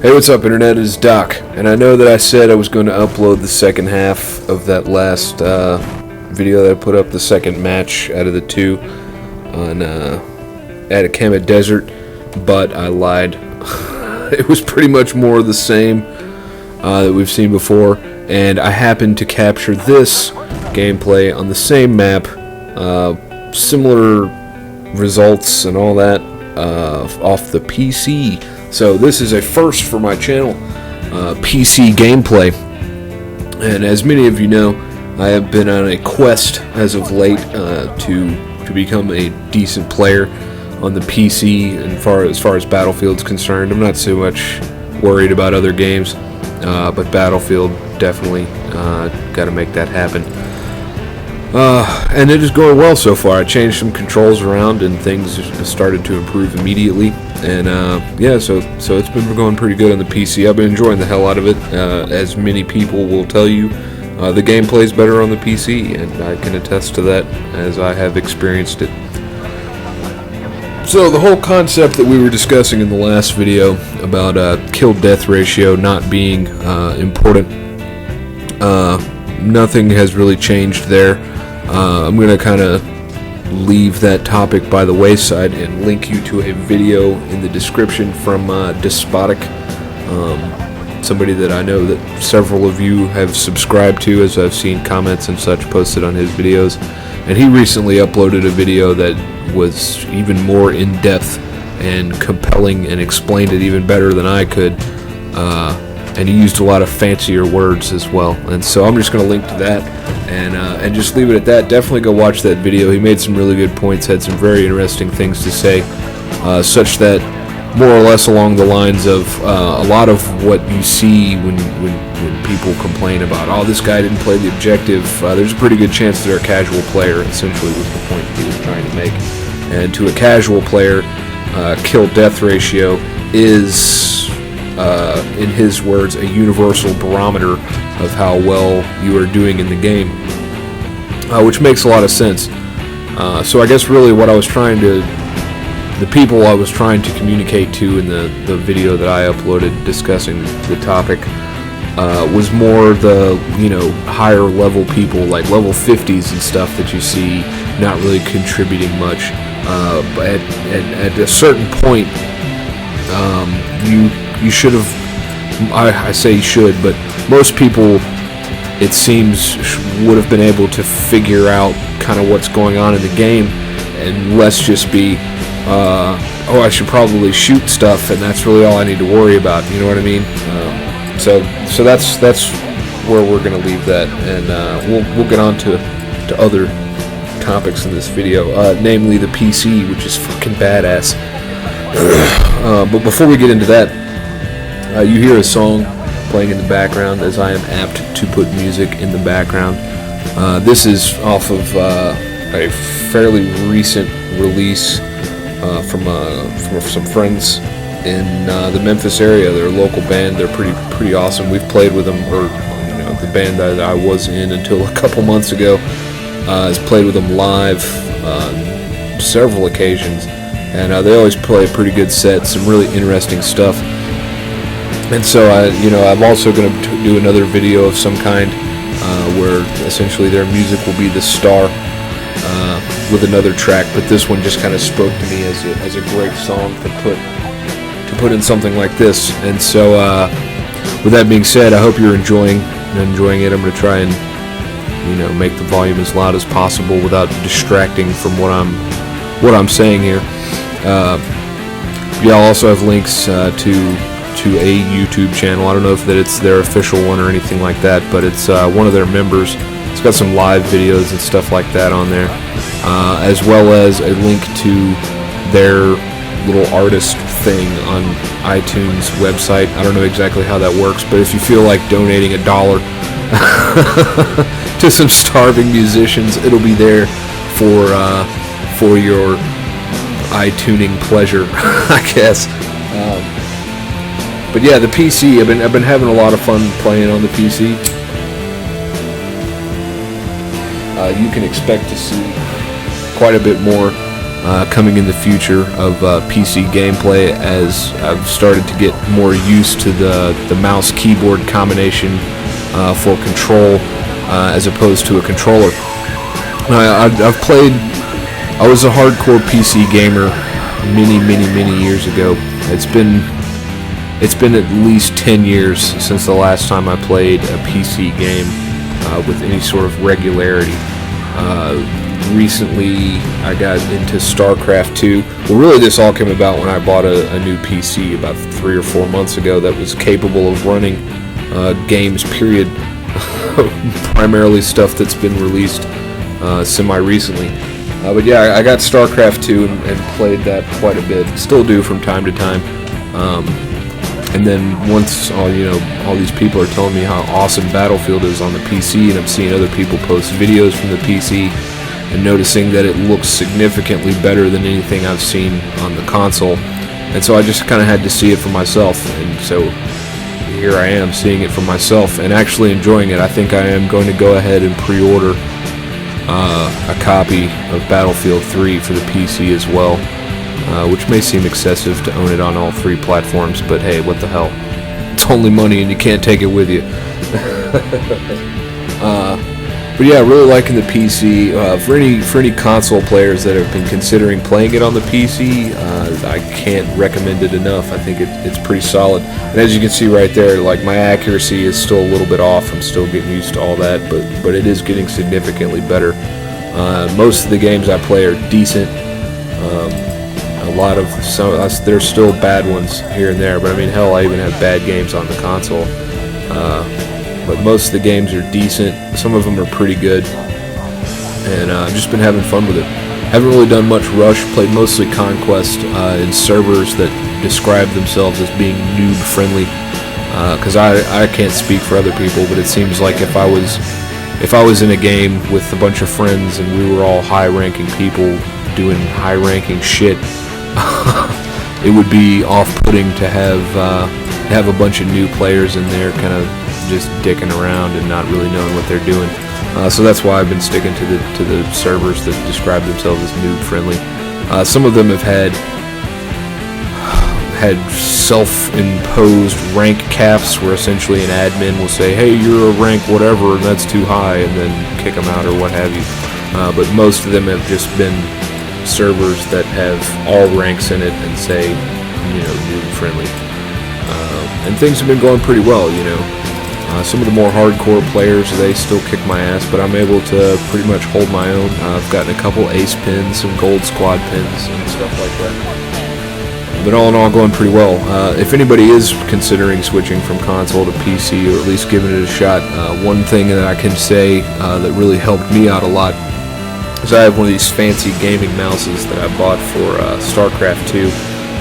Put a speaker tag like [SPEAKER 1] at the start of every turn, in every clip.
[SPEAKER 1] Hey, what's up, Internet? It's Doc, and I know that I said I was going to upload the second half of that last video that I put up, the second match out of the two on Atacama Desert, but I lied. It was pretty much more of the same that we've seen before, and I happened to capture this gameplay on the same map, similar results and all that off the PC. So this is a first for my channel, PC gameplay. And as many of you know, I have been on a quest as of late to become a decent player on the PC. And as far as Battlefield's concerned, I'm not so much worried about other games, but Battlefield definitely got to make that happen. And it is going well so far. I changed some controls around and things started to improve immediately. And yeah, so it's been going pretty good on the PC. I've been enjoying the hell out of it. As many people will tell you, the gameplay is better on the PC, and I can attest to that as I have experienced it. So the whole concept that we were discussing in the last video about kill-death ratio not being important, nothing has really changed there. I'm going to kind of leave that topic by the wayside and link you to a video in the description from Despotic, somebody that I know that several of you have subscribed to, as I've seen comments and such posted on his videos. And he recently uploaded a video that was even more in-depth and compelling and explained it even better than I could. And he used a lot of fancier words as well. And so I'm just going to link to that and just leave it at that. Definitely go watch that video. He made some really good points, had some very interesting things to say, such that more or less along the lines of a lot of what you see when people complain about, oh, this guy didn't play the objective. There's a pretty good chance they're a casual player, essentially was the point he was trying to make. And to a casual player, kill-death ratio is, in his words, a universal barometer of how well you are doing in the game, which makes a lot of sense. So I guess really what I was trying to, the people I was trying to communicate to in the video that I uploaded discussing the topic, was more the, higher level people, like level 50s and stuff that you see not really contributing much. But at a certain point, you should have, I say should, but most people, it seems, would have been able to figure out kind of what's going on in the game, and less just be, oh, I should probably shoot stuff, and that's really all I need to worry about, you know what I mean? So that's where we're going to leave that, and we'll get on to other topics in this video, namely the PC, which is fucking badass. But before we get into that, you hear a song playing in the background, as I am apt to put music in the background. This is off of a fairly recent release from some friends in the Memphis area. They're a local band. They're pretty awesome. We've played with them, or the band that I was in until a couple months ago has played with them live on several occasions, and they always play a pretty good set, some really interesting stuff. And so I'm also going to do another video of some kind where essentially their music will be the star with another track, but this one just kind of spoke to me as a great song to put in something like this. And so with that being said, I hope you're enjoying it. I'm going to try and make the volume as loud as possible without distracting from what I'm saying here. Yeah, I'll also have links to a YouTube channel. I don't know if it's their official one or anything like that, but it's one of their members. It's got some live videos and stuff like that on there, as well as a link to their little artist thing on iTunes website. I don't know exactly how that works, but if you feel like donating $1 to some starving musicians, it'll be there for your iTuning pleasure, I guess. But yeah, the PC, I've been having a lot of fun playing on the PC. You can expect to see quite a bit more coming in the future of PC gameplay, as I've started to get more used to the mouse keyboard combination for control as opposed to a controller. I've played. I was a hardcore PC gamer many years ago. It's been at least 10 years since the last time I played a PC game with any sort of regularity. Recently, I got into StarCraft 2. Well, really, this all came about when I bought a new PC about 3 or 4 months ago that was capable of running games, period. Primarily stuff that's been released semi-recently. But yeah, I got StarCraft 2 and played that quite a bit. Still do from time to time. And then once all these people are telling me how awesome Battlefield is on the PC, and I'm seeing other people post videos from the PC and noticing that it looks significantly better than anything I've seen on the console. And so I just kind of had to see it for myself. And so here I am seeing it for myself and actually enjoying it. I think I am going to go ahead and pre-order a copy of Battlefield 3 for the PC as well. Which may seem excessive to own it on all 3 platforms, but hey, what the hell? It's only money and you can't take it with you. But yeah, really liking the PC. For any console players that have been considering playing it on the PC, I can't recommend it enough. I think it's pretty solid. And as you can see right there, like, my accuracy is still a little bit off. I'm still getting used to all that, but it is getting significantly better. Most of the games I play are decent. There's still bad ones here and there, but I mean, hell, I even have bad games on the console. But most of the games are decent. Some of them are pretty good, and I've just been having fun with it. Haven't really done much Rush. Played mostly Conquest in servers that describe themselves as being noob friendly. Because I can't speak for other people, but it seems like if I was in a game with a bunch of friends and we were all high-ranking people doing high-ranking shit, it would be off-putting to have a bunch of new players in there kind of just dicking around and not really knowing what they're doing. So that's why I've been sticking to the servers that describe themselves as noob-friendly. Some of them have had self-imposed rank caps where essentially an admin will say, hey, you're a rank whatever and that's too high, and then kick them out or what have you. But most of them have just been servers that have all ranks in it and say, noob-friendly. And things have been going pretty well, Some of the more hardcore players, they still kick my ass, but I'm able to pretty much hold my own. I've gotten a couple ace pins, some gold squad pins, and stuff like that. But all in all, going pretty well. If anybody is considering switching from console to PC, or at least giving it a shot, one thing that I can say that really helped me out a lot is I have one of these fancy gaming mouses that I bought for StarCraft 2,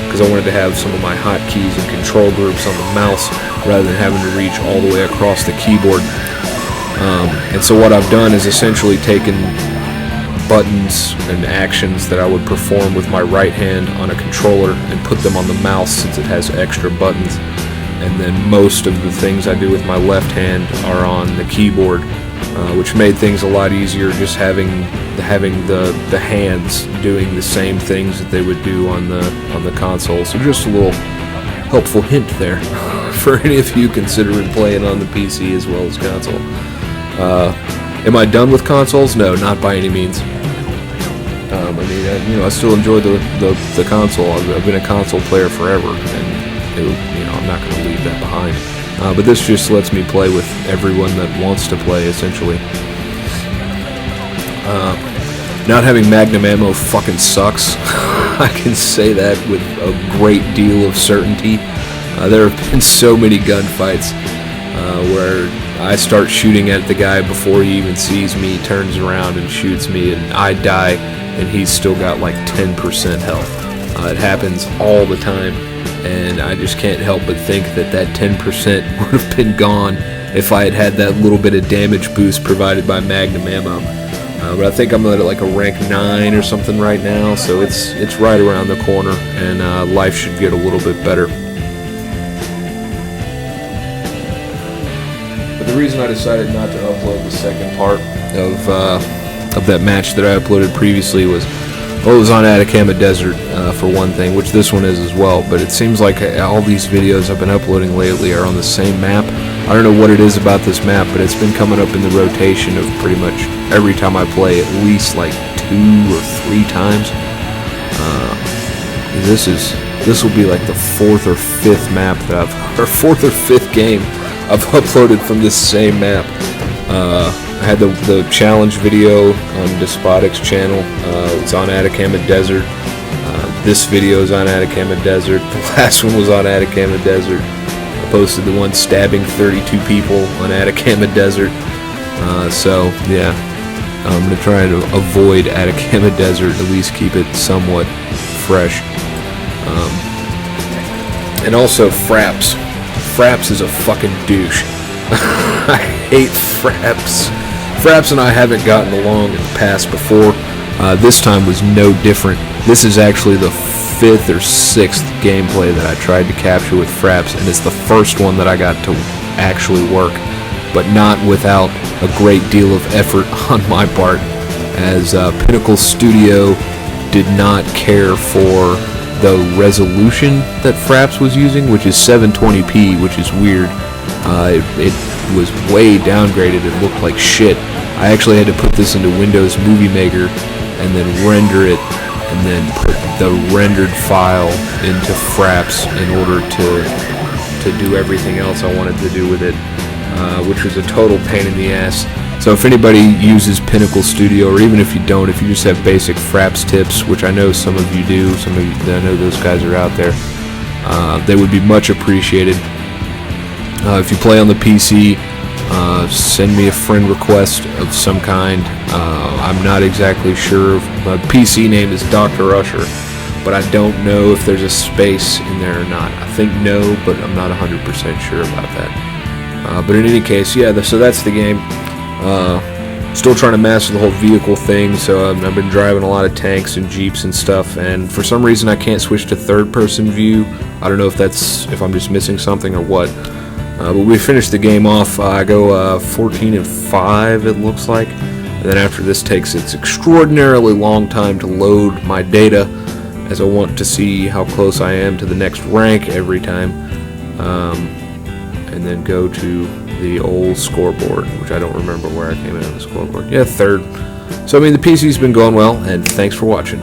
[SPEAKER 1] because I wanted to have some of my hotkeys and control groups on the mouse rather than having to reach all the way across the keyboard. And so what I've done is essentially taken buttons and actions that I would perform with my right hand on a controller and put them on the mouse, since it has extra buttons. And then most of the things I do with my left hand are on the keyboard, which made things a lot easier, just having the hands doing the same things that they would do on the console. So just a little helpful hint there for any of you considering playing on the PC as well as console. Am I done with consoles? No, not by any means. I still enjoy the console. I've been a console player forever, and I'm not going to leave that behind. But this just lets me play with everyone that wants to play, essentially. Not having Magnum ammo fucking sucks. I can say that with a great deal of certainty. There have been so many gunfights where I start shooting at the guy before he even sees me, turns around and shoots me, and I die, and he's still got like 10% health. It happens all the time, and I just can't help but think that 10% would have been gone if I had that little bit of damage boost provided by Magnum ammo. But I think I'm at like a rank 9 or something right now, so it's right around the corner, and life should get a little bit better. But the reason I decided not to upload the second part of that match that I uploaded previously was Well, it was on Atacama Desert for one thing, which this one is as well. But it seems like all these videos I've been uploading lately are on the same map. I don't know what it is about this map, but it's been coming up in the rotation of pretty much every time I play, at least like 2 or 3 times. This will be like the 4th or 5th map that or 4th or 5th game I've uploaded from this same map. I had the challenge video on Despotic's channel. It's on Atacama Desert. This video is on Atacama Desert. The last one was on Atacama Desert. I posted the one stabbing 32 people on Atacama Desert. So yeah, I'm gonna try to avoid Atacama Desert, at least keep it somewhat fresh. And also Fraps. Fraps is a fucking douche. I hate Fraps. Fraps and I haven't gotten along in the past before. This time was no different. This is actually the 5th or 6th gameplay that I tried to capture with Fraps, and it's the first one that I got to actually work, but not without a great deal of effort on my part, as Pinnacle Studio did not care for the resolution that Fraps was using, which is 720p, which is weird. It was way downgraded. It looked like shit. I actually had to put this into Windows Movie Maker and then render it, and then put the rendered file into Fraps in order to do everything else I wanted to do with it, which was a total pain in the ass. So if anybody uses Pinnacle Studio, or even if you don't, if you just have basic Fraps tips, which I know some of you do, some of you, I know those guys are out there, they would be much appreciated. If you play on the PC, send me a friend request of some kind. I'm not exactly sure. My PC name is Dr. Usher, but I don't know if there's a space in there or not. I think no, but I'm not 100% sure about that. But in any case, yeah, so that's the game. Still trying to master the whole vehicle thing, so I've been driving a lot of tanks and jeeps and stuff, and for some reason I can't switch to third-person view. I don't know if I'm just missing something or what. But we finished the game off. I go 14-5, it looks like. And then after this takes its extraordinarily long time to load my data, as I want to see how close I am to the next rank every time. And then go to the old scoreboard, which I don't remember where I came in on the scoreboard. Yeah, 3rd. So, I mean, the PC's been going well, and thanks for watching.